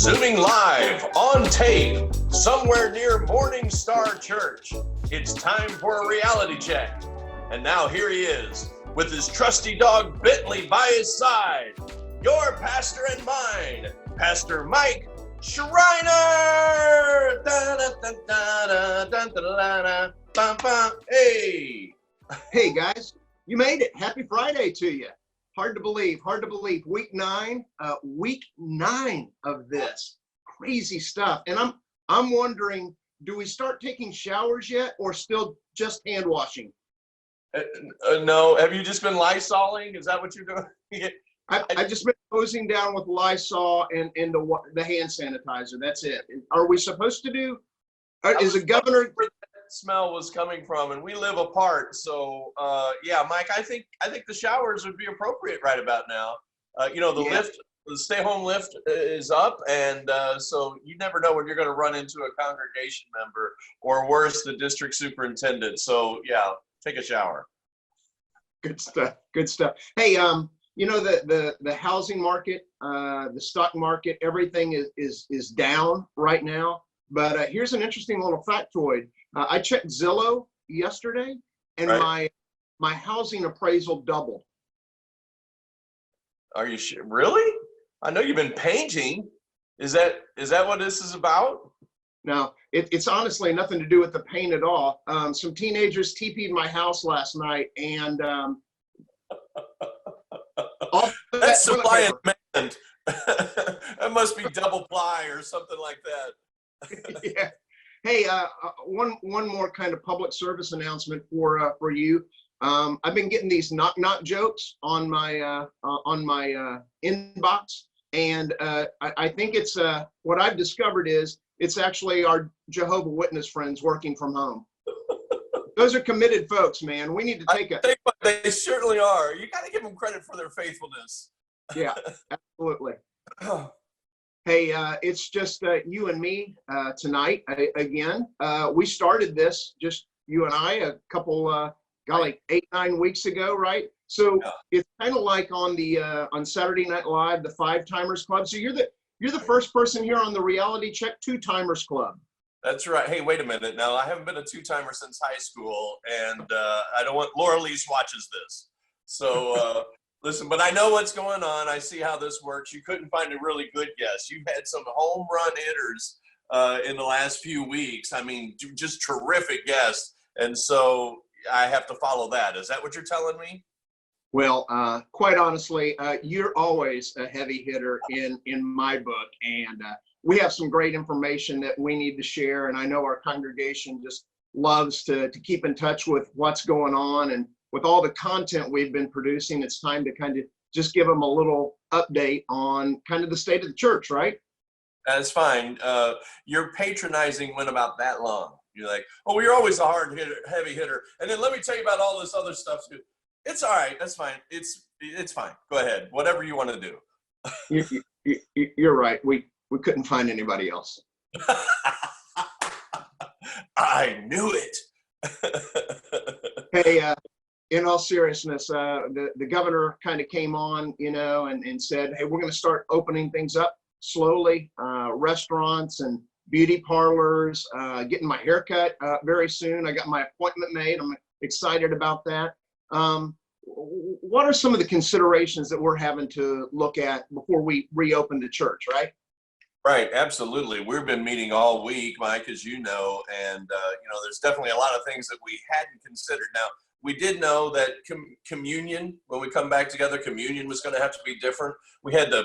Zooming live on tape somewhere near Morning Star Church. It's time for a reality check. And now here he is with his trusty dog Bentley by his side. Your pastor and mine, Pastor Mike Schreiner. Hey. Hey guys, you made it. Happy Friday to you. Hard to believe. Week nine of this crazy stuff. And I'm wondering, do we start taking showers yet, or still just hand washing? No. Have you just been Lysoling? Is that what you're doing? I've just been hosing down with Lysol and the hand sanitizer. That's it. Are we supposed to do? Is a governor? Smell was coming from, and we live apart, so yeah, Mike, I think the showers would be appropriate right about now. The stay home lift is up, and so you never know when you're going to run into a congregation member, or worse, the district superintendent. So yeah, take a shower. Good stuff. Hey, the housing market, the stock market, everything is down right now. But here's an interesting little factoid. I checked Zillow yesterday, and right. my housing appraisal doubled. Are you sure? Really? I know you've been painting. Is that what this is about? No, it's honestly nothing to do with the paint at all. Some teenagers TP'd my house last night, and that's supply and demand. That must be double ply or something like that. Yeah. Hey, one more kind of public service announcement for you. I've been getting these knock jokes on my inbox, and I think it's what I've discovered is it's actually our Jehovah Witness friends working from home. Those are committed folks, man. We need to take They certainly are. You got to give them credit for their faithfulness. Yeah, absolutely. Hey, it's just you and me tonight again. We started this, just you and I, a couple, like 8-9 weeks ago, right? So yeah. It's kind of like on Saturday Night Live, the 5 Timers Club. So you're the first person here on the Reality Check 2 Timers Club. That's right. Hey, wait a minute. Now, I haven't been a 2-timer since high school, and I don't want Laura Lease watches this. So. Listen, but I know what's going on. I see how this works. You couldn't find a really good guest. You've had some home run hitters in the last few weeks. I mean, just terrific guests. And so I have to follow that. Is that what you're telling me? Well, quite honestly, you're always a heavy hitter in my book. And we have some great information that we need to share. And I know our congregation just loves to keep in touch with what's going on. And with all the content we've been producing, it's time to kind of just give them a little update on kind of the state of the church, right? That's fine. Your patronizing went about that long. You're like, oh, you're always a hard hitter, heavy hitter. And then let me tell you about all this other stuff too. It's all right. That's fine. It's fine. Go ahead. Whatever you want to do. You're right. We couldn't find anybody else. I knew it. Hey, in all seriousness, the governor kind of came on, and said, hey, we're going to start opening things up slowly, restaurants and beauty parlors, getting my hair cut very soon. I got my appointment made. I'm excited about that. What are some of the considerations that we're having to look at before we reopen the church, right? Right, absolutely. We've been meeting all week, Mike, as you know, and there's definitely a lot of things that we hadn't considered. Now, we did know that communion, when we come back together, communion was going to have to be different. We had to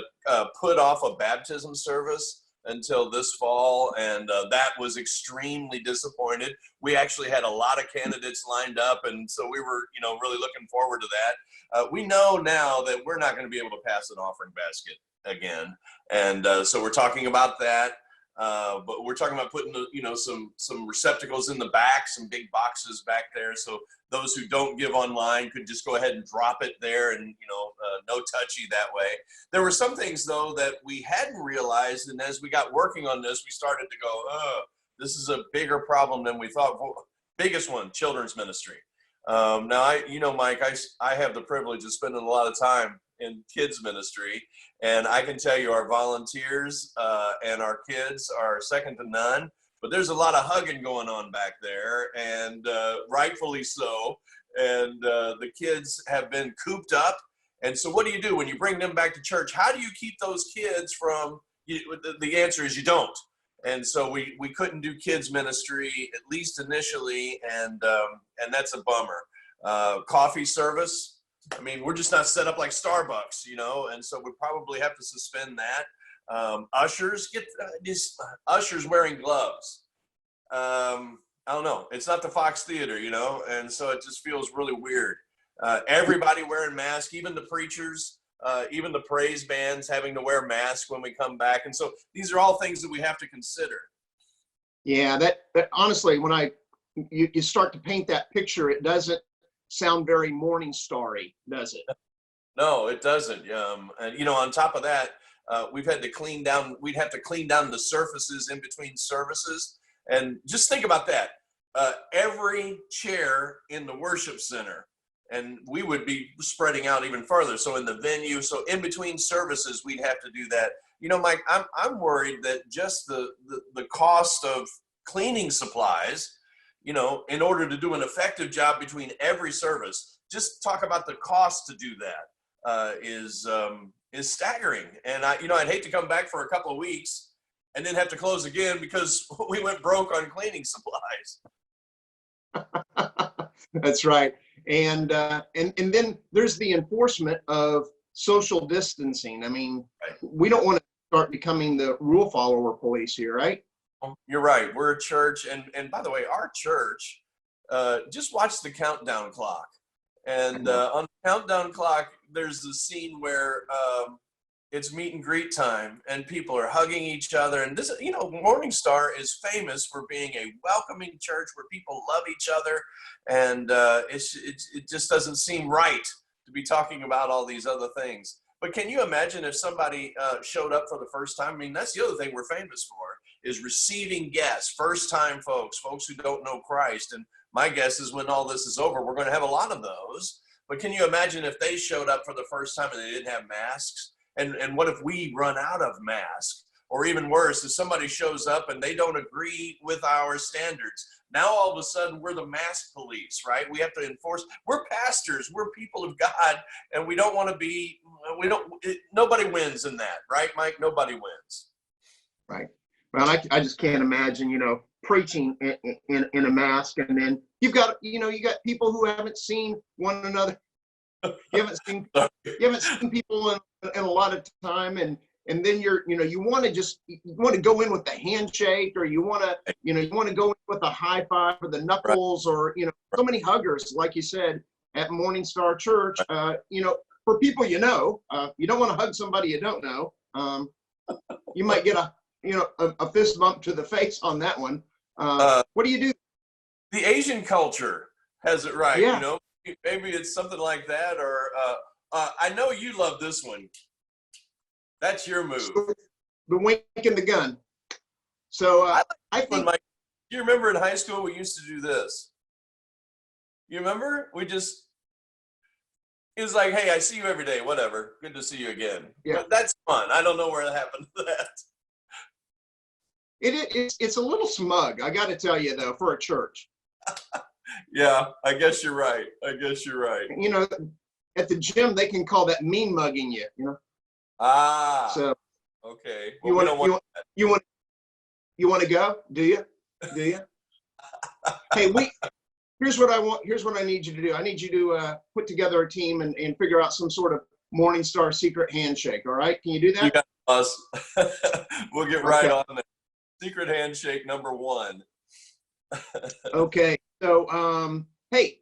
put off a baptism service until this fall, and that was extremely disappointed. We actually had a lot of candidates lined up, and so we were, really looking forward to that. We know now that we're not going to be able to pass an offering basket again, and so we're talking about that. But we're talking about putting, some receptacles in the back, some big boxes back there. So those who don't give online could just go ahead and drop it there and, no touchy that way. There were some things, though, that we hadn't realized. And as we got working on this, we started to go, this is a bigger problem than we thought. Biggest one, children's ministry. Now, Mike, I have the privilege of spending a lot of time in kids ministry, and I can tell you our volunteers and our kids are second to none. But there's a lot of hugging going on back there, and rightfully so. And the kids have been cooped up. And so what do you do when you bring them back to church? How do you keep those kids from, the answer is you don't. And so we couldn't do kids ministry, at least initially, and that's a bummer. Coffee service, I mean, we're just not set up like Starbucks, and so we probably have to suspend that. Ushers, get these ushers wearing gloves. I don't know. It's not the Fox Theater, and so it just feels really weird. Everybody wearing masks, even the preachers, even the praise bands having to wear masks when we come back. And so these are all things that we have to consider. Yeah, that honestly, when you start to paint that picture, it doesn't sound very Morning Starry, does it? No, it doesn't. And on top of that, we'd have to clean down the surfaces in between services. And just think about that. Every chair in the worship center, and we would be spreading out even further. So in the venue, so in between services, we'd have to do that. Mike, I'm worried that just the cost of cleaning supplies, in order to do an effective job between every service, just talk about the cost to do that is staggering. And I'd hate to come back for a couple of weeks and then have to close again because we went broke on cleaning supplies. That's right. And then there's the enforcement of social distancing. I mean, Right. We don't want to start becoming the rule follower police here, right? You're right. We're a church. And by the way, our church, just watch the countdown clock. And on the countdown clock, there's the scene where it's meet and greet time and people are hugging each other. And this, Morning Star is famous for being a welcoming church where people love each other. And it just doesn't seem right to be talking about all these other things. But can you imagine if somebody showed up for the first time? I mean, that's the other thing we're famous for, is receiving guests, first-time folks who don't know Christ. And my guess is when all this is over, we're going to have a lot of those. But can you imagine if they showed up for the first time and they didn't have masks? And what if we run out of masks? Or even worse, if somebody shows up and they don't agree with our standards, now all of a sudden we're the mask police, right? We have to enforce. We're pastors, we're people of God, and we don't want to be, nobody wins in that, right, Mike? Nobody wins. Right. Well, I just can't imagine, preaching in a mask, and then you got people who haven't seen one another. You haven't seen people in a lot of time, and then you want to go in with the handshake, or you want to go in with a high five or the knuckles, or so many huggers, like you said, at Morning Star Church. For people you don't want to hug somebody you don't know. You might get a fist bump to the face on that one. What do you do? The Asian culture has it right. Yeah. Maybe it's something like that, or I know you love this one. That's your move. The wink and the gun. So I think. Do you remember in high school we used to do this? You remember? It was like, hey, I see you every day. Whatever. Good to see you again. Yeah. But that's fun. I don't know where it happened to that. It's a little smug, I got to tell you, though, for a church. Yeah, I guess you're right. At the gym, they can call that mean mugging you. Ah. So okay. Well, you want to go? Do you? Hey, here's what I want. Here's what I need you to do. I need you to put together a team and figure out some sort of Morning Star secret handshake. All right? Can you do that? You got us. We'll get right on that. Secret handshake number 1. Okay. So, hey,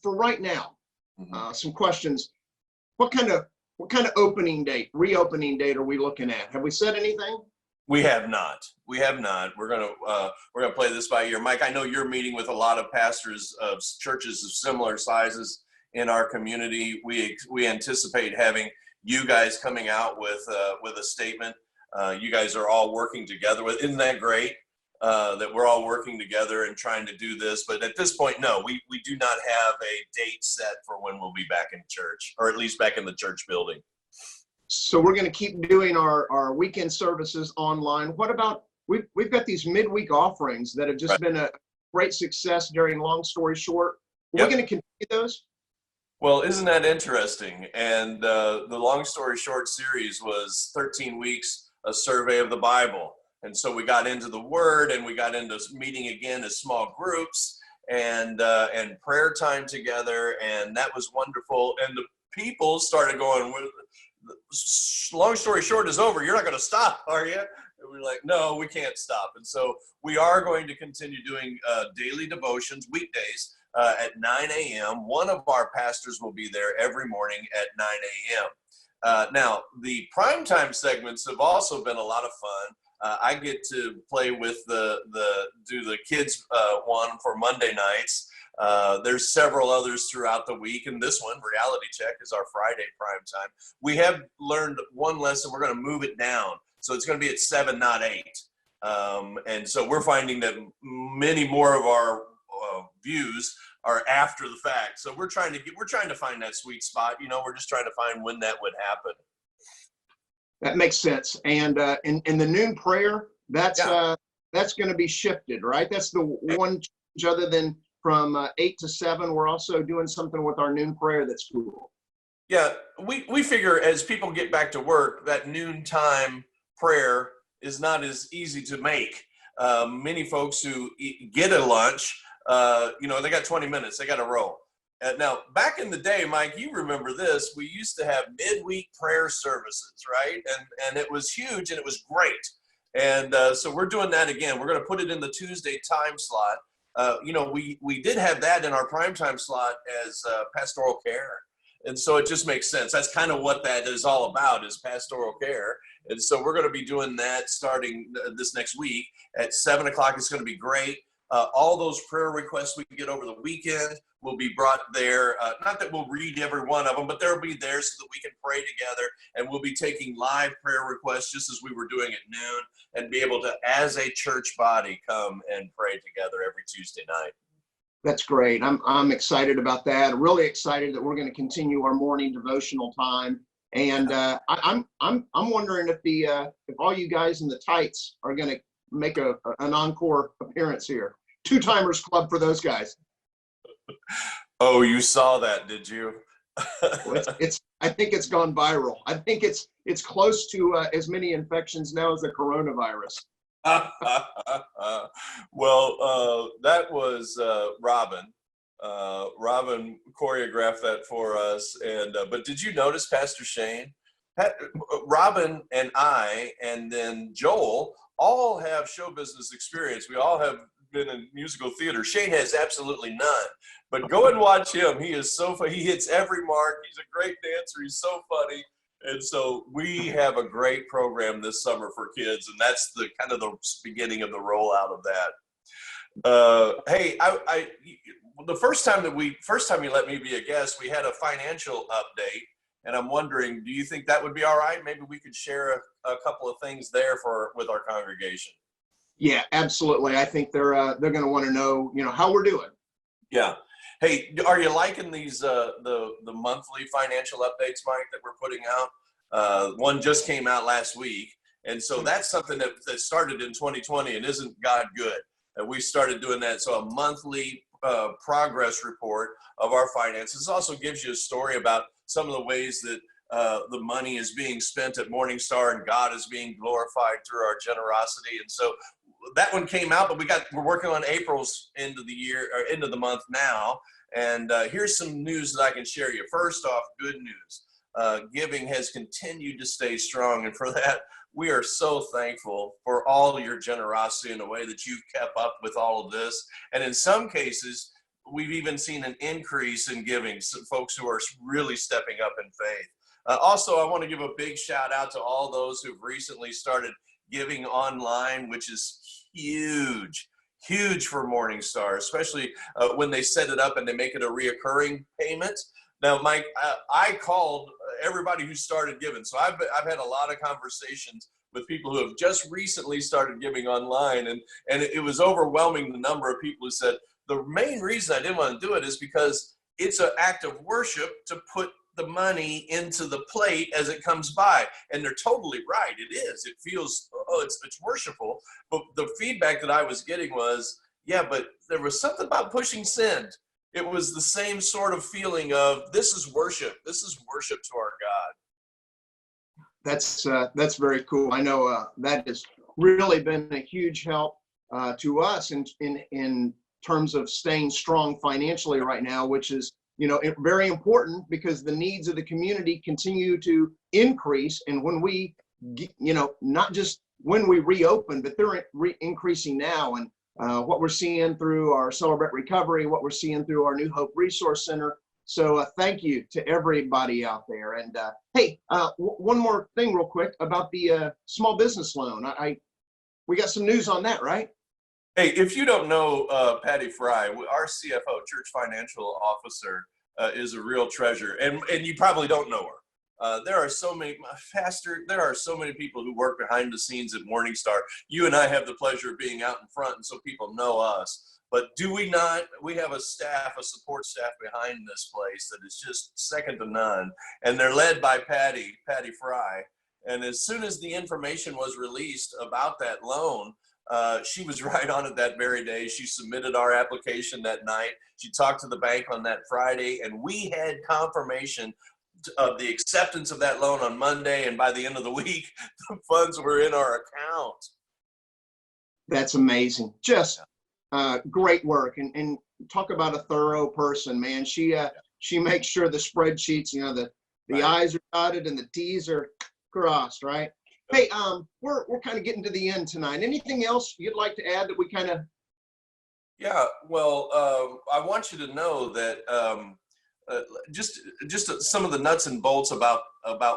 for right now, some questions. What kind of reopening date are we looking at? Have we said anything? We have not. We're gonna play this by ear. Mike, I know you're meeting with a lot of pastors of churches of similar sizes in our community. We anticipate having you guys coming out with a statement. You guys are all working together with. Isn't that great? that we're all working together and trying to do this. But at this point, no, we do not have a date set for when we'll be back in church, or at least back in the church building. So we're going to keep doing our weekend services online. What about, we've got these midweek offerings that have just been a great success during Long Story Short. We're going to continue those? Well, isn't that interesting? And the Long Story Short series was 13 weeks, a survey of the Bible. And so we got into the Word, and we got into meeting again as small groups and prayer time together, and that was wonderful. And the people started going, long story short is over. You're not going to stop, are you? And we're like, no, we can't stop. And so we are going to continue doing daily devotions, weekdays at 9 a.m. One of our pastors will be there every morning at 9 a.m. Now, the primetime segments have also been a lot of fun. I get to play with do the kids one for Monday nights. There's several others throughout the week, and this one, Reality Check, is our Friday prime time. We have learned one lesson. We're going to move it down, so it's going to be at 7, not 8. And so we're finding that many more of our views are after the fact. So we're trying to find that sweet spot. We're just trying to find when that would happen. That makes sense. And in the noon prayer, that's going to be shifted, right? That's the one change other than from 8 to 7. We're also doing something with our noon prayer that's cool. Yeah, we figure as people get back to work, that noontime prayer is not as easy to make. Many folks who get a lunch, they got 20 minutes, they got to roll. Now, back in the day, Mike, you remember this, we used to have midweek prayer services, right? And it was huge and it was great. And so we're doing that again. We're going to put it in the Tuesday time slot. We did have that in our primetime slot as pastoral care. And so it just makes sense. That's kind of what that is all about, is pastoral care. And so we're going to be doing that starting this next week at 7 o'clock. It's going to be great. All those prayer requests we get over the weekend will be brought there. Not that we'll read every one of them, but they'll be there so that we can pray together. And we'll be taking live prayer requests just as we were doing at noon, and be able to, as a church body, come and pray together every Tuesday night. That's great. I'm excited about that. Really excited that we're going to continue our morning devotional time. And I'm wondering if all you guys in the tights are going to make an encore appearance here. Two-timers club for those guys. Oh, you saw that, did you? I think it's gone viral. I think it's close to as many infections now as the coronavirus. Well, that was Robin. Robin choreographed that for us. And but did you notice, Pastor Shane? Robin and I, and then Joel, all have show business experience. We all have been in musical theater. Shane has absolutely none. But go and watch him. He is so funny. He hits every mark. He's a great dancer. He's so funny. And so we have a great program this summer for kids, and that's the kind of the beginning of the rollout of that. Hey, the first time you let me be a guest, we had a financial update, and I'm wondering, do you think that would be all right? Maybe we could share a couple of things there with our congregation. Yeah, absolutely. I think they're going to want to know, how we're doing. Yeah. Hey, are you liking these the monthly financial updates, Mike, that we're putting out? One just came out last week, and so that's something that started in 2020, and isn't God good? We started doing that. So a monthly progress report of our finances. Also gives you a story about some of the ways that the money is being spent at Morningstar, and God is being glorified through our generosity. And so that one came out, but we're working on April's end of the year, or end of the month now. And here's some news that I can share you. First off, good news. Giving has continued to stay strong. And for that, we are so thankful for all your generosity in the way that you've kept up with all of this. And in some cases, we've even seen an increase in giving. Some folks who are really stepping up in faith. Also, I want to give a big shout out to all those who've recently started giving online, which is huge for Morningstar, especially when they set it up and they make it a reoccurring payment. Now, Mike, I called everybody who started giving. So I've had a lot of conversations with people who have just recently started giving online. And it was overwhelming, the number of people who said, the main reason I didn't want to do it is because it's an act of worship to put the money into the plate as it comes by. And they're totally right. It is. It feels, oh, it's worshipful. But the feedback that I was getting was, yeah, but there was something about pushing send. It was the same sort of feeling of, this is worship. This is worship to our God. That's very cool. I know that has really been a huge help to us in terms of staying strong financially right now, which is, you know, very important because the needs of the community continue to increase. And when we, you know, not just when we reopen, but they're increasing now. And what we're seeing through our Celebrate Recovery, what we're seeing through our New Hope Resource Center. So thank you to everybody out there. And hey, one more thing real quick about the small business loan. We got some news on that, right? Hey, if you don't know Patty Fry, our CFO, Church Financial Officer, is a real treasure, and you probably don't know her. There are so many, Pastor, there are so many people who work behind the scenes at Morningstar. You and I have the pleasure of being out in front, and so people know us. But do we not? We have a staff, a support staff behind this place that is just second to none, and they're led by Patty Fry. And as soon as the information was released about that loan, she was right on it that very day. She submitted our application that night. She talked to the bank on that Friday, and we had confirmation of the acceptance of that loan on Monday. And by the end of the week, the funds were in our account. That's amazing. Just great work. And talk about a thorough person, man. She makes sure the spreadsheets, you know, the right. I's are dotted and the T's are crossed, right? Hey, we're kind of getting to the end tonight. Anything else you'd like to add that we kind of? Yeah, well, I want you to know that just some of the nuts and bolts about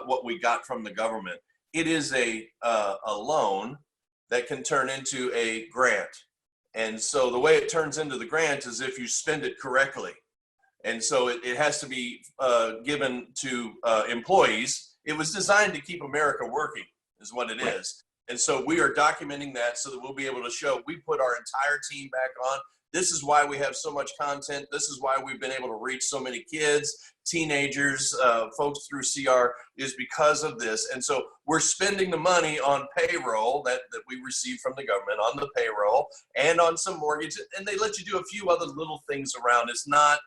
what we got from the government. It is a loan that can turn into a grant, and so the way it turns into the grant is if you spend it correctly, and so it has to be given to employees. It was designed to keep America working, is what it is. And so we are documenting that so that we'll be able to show we put our entire team back on. This is why we have so much content. This is why we've been able to reach so many kids, teenagers, folks through CR, is because of this. And so we're spending the money on payroll that we receive from the government, on the payroll, and on some mortgage. And they let you do a few other little things around. It's not,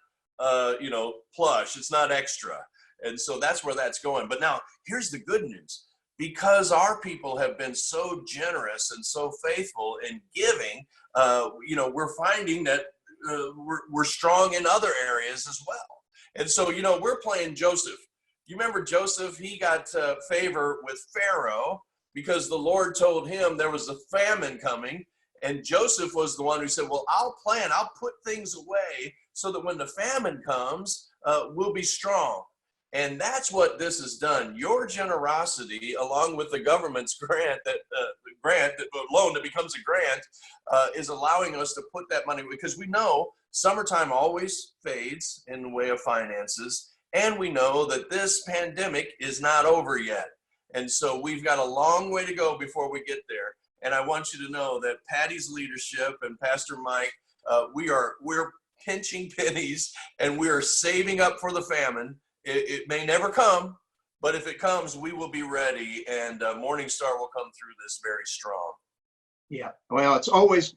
plush. It's not extra. And so that's where that's going. But now here's the good news. Because our people have been so generous and so faithful in giving, we're finding that we're strong in other areas as well. And so, we're playing Joseph. You remember Joseph? He got favor with Pharaoh because the Lord told him there was a famine coming. And Joseph was the one who said, well, I'll put things away so that when the famine comes, we'll be strong. And that's what this has done. Your generosity, along with the government's grant, the loan that becomes a grant, is allowing us to put that money, because we know summertime always fades in the way of finances. And we know that this pandemic is not over yet. And so we've got a long way to go before we get there. And I want you to know that Patty's leadership and Pastor Mike, we're pinching pennies and we are saving up for the famine. It may never come, but if it comes, we will be ready, and Morningstar will come through this very strong. Yeah, well, it's always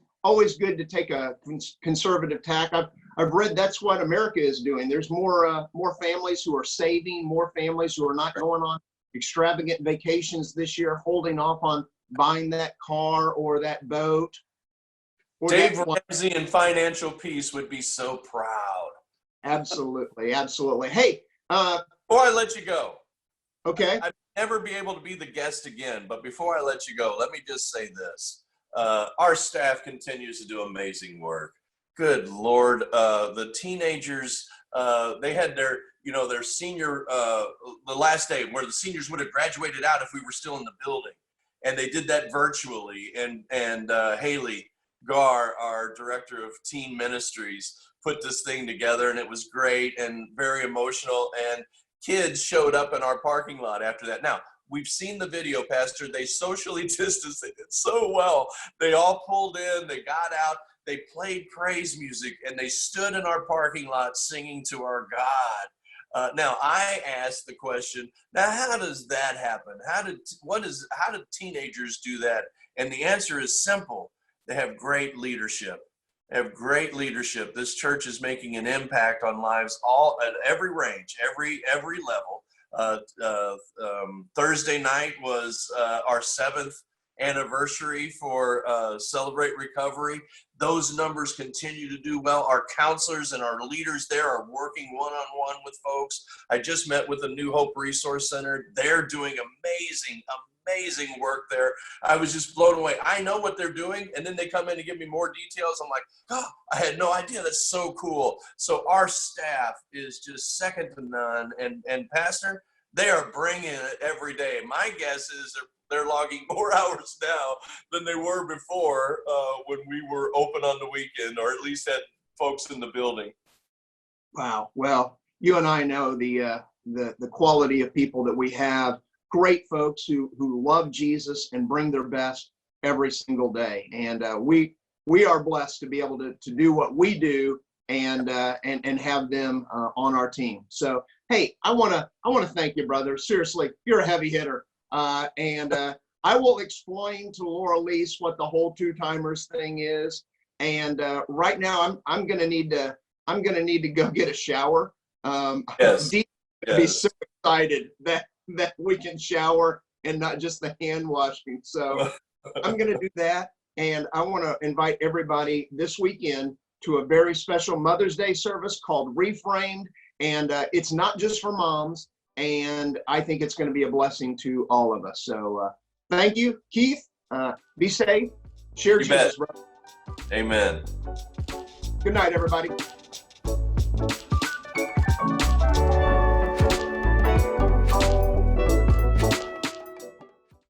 good to take a conservative tack. I've read that's what America is doing. There's more families who are saving, more families who are not going on extravagant vacations this year, holding off on buying that car or that boat. Or Dave Ramsey and Financial Peace would be so proud. Absolutely, absolutely. Hey. Before I let you go, okay. I'd never be able to be the guest again, but before I let you go, let me just say this. Our staff continues to do amazing work. Good Lord, the teenagers, they had their senior, the last day where the seniors would have graduated out if we were still in the building. And they did that virtually. And Haley Gar, our director of teen ministries, put this thing together, and it was great and very emotional, and kids showed up in our parking lot after that. Now, we've seen the video, Pastor. They socially distanced. They did so well. They all pulled in. They got out. They played praise music, and they stood in our parking lot singing to our God. Now, I asked the question, now how does that happen? How did teenagers do that? And the answer is simple. They have great leadership. They have great leadership. This church is making an impact on lives all at every range, every level. Thursday night was our 7th anniversary for Celebrate Recovery. Those numbers continue to do well. Our counselors and our leaders there are working one-on-one with folks. I just met with the New Hope Resource Center. They're doing amazing work there. I was just blown away. I know what they're doing, and then they come in and give me more details. I'm like, oh, I had no idea. That's so cool. So our staff is just second to none. And Pastor, they are bringing it every day. My guess is they're logging more hours now than they were before when we were open on the weekend, or at least had folks in the building. Wow. Well, you and I know the quality of people that we have. Great folks who love Jesus and bring their best every single day. And we are blessed to be able to do what we do and have them on our team. So, hey, I want to thank you, brother. Seriously, you're a heavy hitter. And I will explain to Laura Lise what the whole two-timers thing is. And right now, I'm gonna need to go get a shower. Yes. Dee's gonna be so excited that we can shower and not just the hand washing. So I'm gonna do that, and I want to invite everybody this weekend to a very special Mother's Day service called Reframed, and it's not just for moms. And I think it's going to be a blessing to all of us. So thank you, Keith. Be safe. Share Jesus, brother. Amen. Good night, everybody.